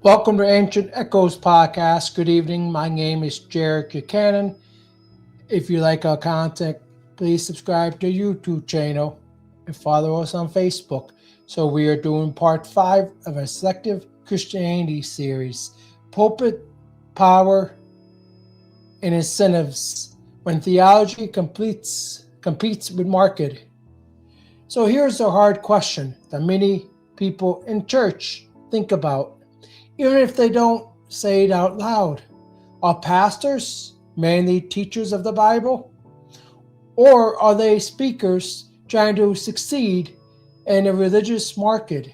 Welcome to Ancient Echoes podcast. Good evening. My name is Jared Buchanan. If you like our content, please subscribe to YouTube channel and follow us on Facebook. So we are doing part 5 of a Selective Christianity series, Pulpit, Power, and Incentives, when theology competes with market. So here's a hard question that many people in church think about, even if they don't say it out loud. Are pastors mainly teachers of the Bible? Or are they speakers trying to succeed in a religious market?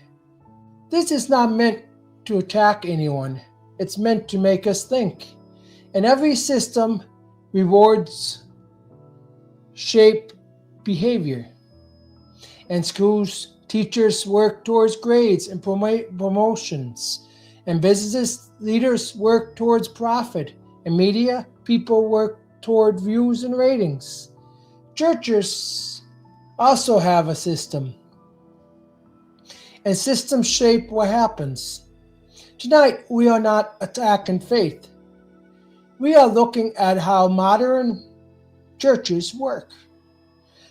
This is not meant to attack anyone. It's meant to make us think. And every system rewards shape behavior. In schools, teachers work towards grades and promotions. And business leaders work towards profit. In media, people work toward views and ratings. Churches also have a system. And systems shape what happens. Tonight, we are not attacking faith. We are looking at how modern churches work.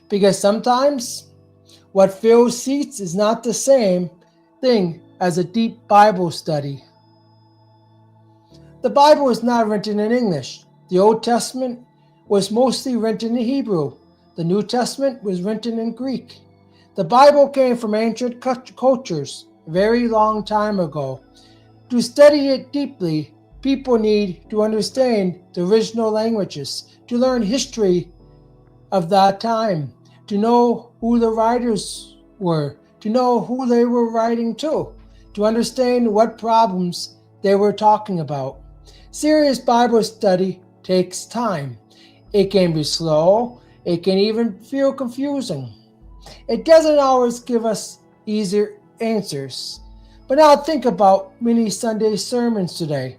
Because sometimes what fills seats is not the same thing as a deep Bible study. The Bible is not written in English. The Old Testament was mostly written in Hebrew. The New Testament was written in Greek. The Bible came from ancient cultures a very long time ago. To study it deeply, people need to understand the original languages, to learn history of that time, to know who the writers were, to know who they were writing to understand what problems they were talking about. Serious Bible study takes time. It can be slow. It can even feel confusing. It doesn't always give us easier answers. But now think about many Sunday sermons today.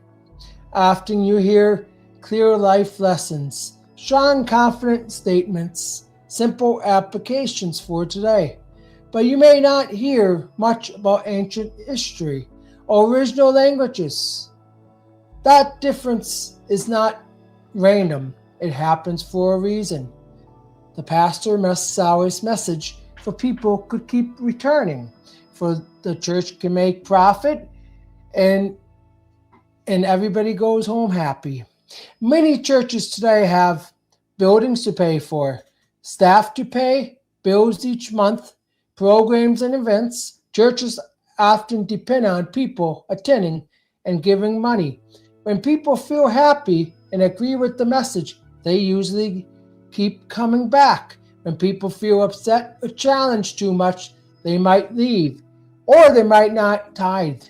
Often you hear clear life lessons, strong, confident statements, simple applications for today. But you may not hear much about ancient history or original languages. That difference is not random. It happens for a reason. The pastor must sell his message so people could keep returning, for the church can make profit, and everybody goes home happy. Many churches today have buildings to pay for, staff to pay, bills each month, programs and events. Churches often depend on people attending and giving money. When people feel happy and agree with the message, they usually keep coming back. When people feel upset or challenged too much, they might leave, or they might not tithe.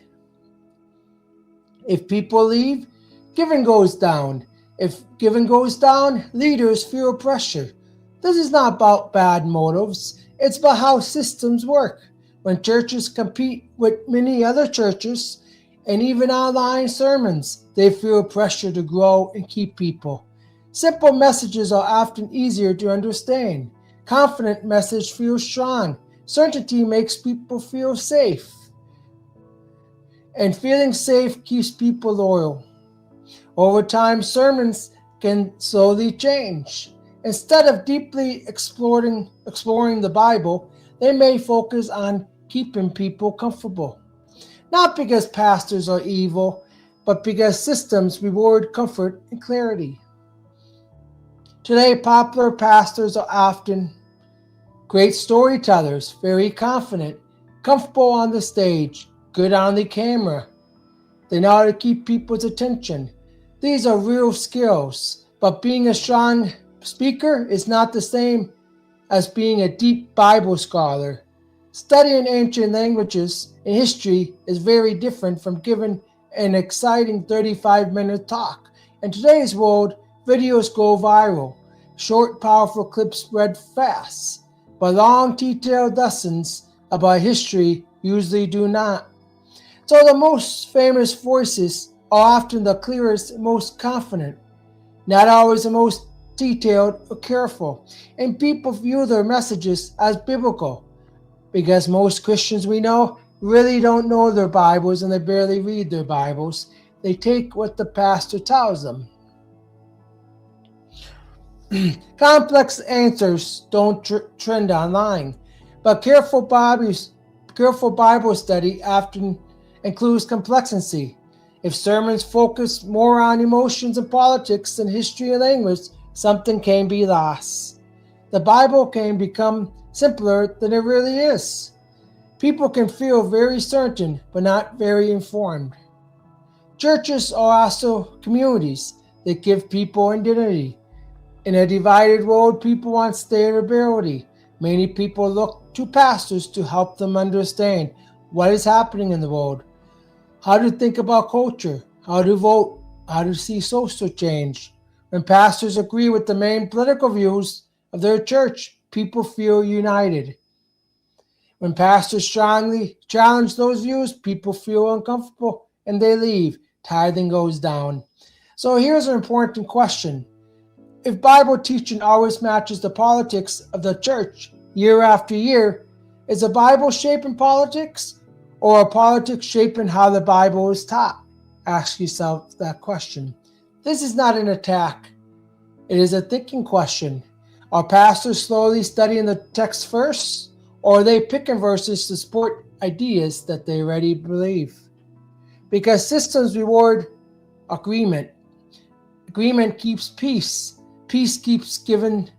If people leave, giving goes down. If giving goes down, leaders feel pressure. This is not about bad motives. It's about how systems work. When churches compete with many other churches, and even online sermons, they feel pressure to grow and keep people. Simple messages are often easier to understand. Confident message feels strong. Certainty makes people feel safe. And feeling safe keeps people loyal. Over time, sermons can slowly change. Instead of deeply exploring the Bible, they may focus on keeping people comfortable. Not because pastors are evil, but because systems reward comfort and clarity. Today, popular pastors are often great storytellers, very confident, comfortable on the stage, good on the camera. They know how to keep people's attention. These are real skills, but being a strong speaker is not the same as being a deep Bible scholar. Studying ancient languages and history is very different from giving an exciting 35-minute talk. In today's world, videos go viral. Short, powerful clips spread fast, but long, detailed lessons about history usually do not. So the most famous voices are often the clearest and most confident, not always the most detailed or careful, and people view their messages as biblical. Because most Christians we know really don't know their Bibles and they barely read their Bibles. They take what the pastor tells them. Complex answers don't trend online, but careful Bible study often includes complexity. If sermons focus more on emotions and politics than history and language, something can be lost. The Bible can become simpler than it really is. People can feel very certain, but not very informed. Churches are also communities that give people identity. In a divided world, people want stability. Many people look to pastors to help them understand what is happening in the world, how to think about culture, how to vote, how to see social change. When pastors agree with the main political views of their church, people feel united. When pastors strongly challenge those views, people feel uncomfortable and they leave. Tithing goes down. So here's an important question. If Bible teaching always matches the politics of the church year after year, is the Bible shaping politics or are politics shaping how the Bible is taught? Ask yourself that question. This is not an attack. It is a thinking question. Are pastors slowly studying the text first, or are they picking verses to support ideas that they already believe? Because systems reward agreement. Agreement keeps peace. Peace keeps giving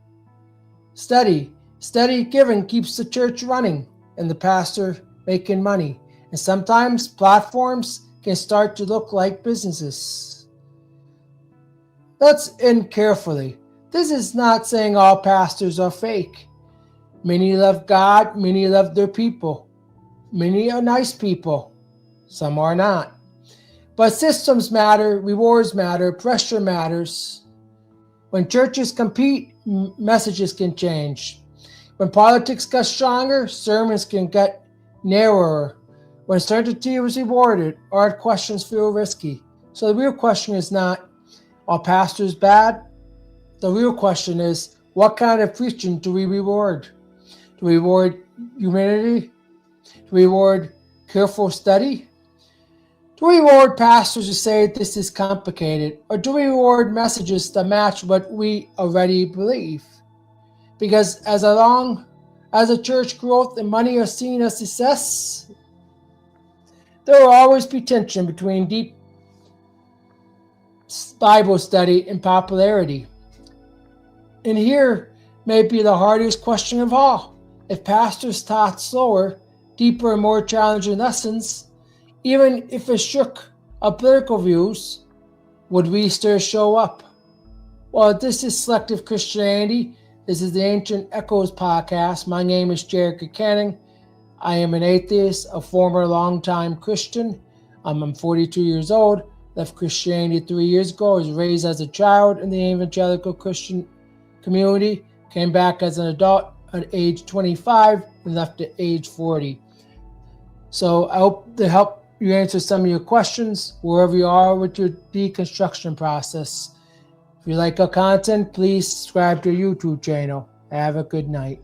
steady. Steady giving keeps the church running and the pastor making money. And sometimes platforms can start to look like businesses. Let's end carefully. This is not saying all pastors are fake. Many love God, many love their people. Many are nice people. Some are not. But systems matter, rewards matter, pressure matters. When churches compete, messages can change. When politics get stronger, sermons can get narrower. When certainty is rewarded, hard questions feel risky. So the real question is not, are pastors bad? The real question is, what kind of preaching do we reward? Do we reward humanity? Do we reward careful study? Do we reward pastors who say this is complicated? Or do we reward messages that match what we already believe? Because as long as a church growth and money are seen as success, there will always be tension between deep Bible study and popularity. And here may be the hardest question of all. If pastors taught slower, deeper, and more challenging lessons, even if it shook our political views, would we still show up? Well, this is Selective Christianity. This is the Ancient Echoes podcast. My name is Jared Canning. I am an atheist, a former longtime Christian. I'm 42 years old. Left Christianity 3 years ago. I was raised as a child in the evangelical Christian community. Came back as an adult at age 25 and left at age 40. So I hope to help you answer some of your questions wherever you are with your deconstruction process. If you like our content, please subscribe to our YouTube channel. Have a good night.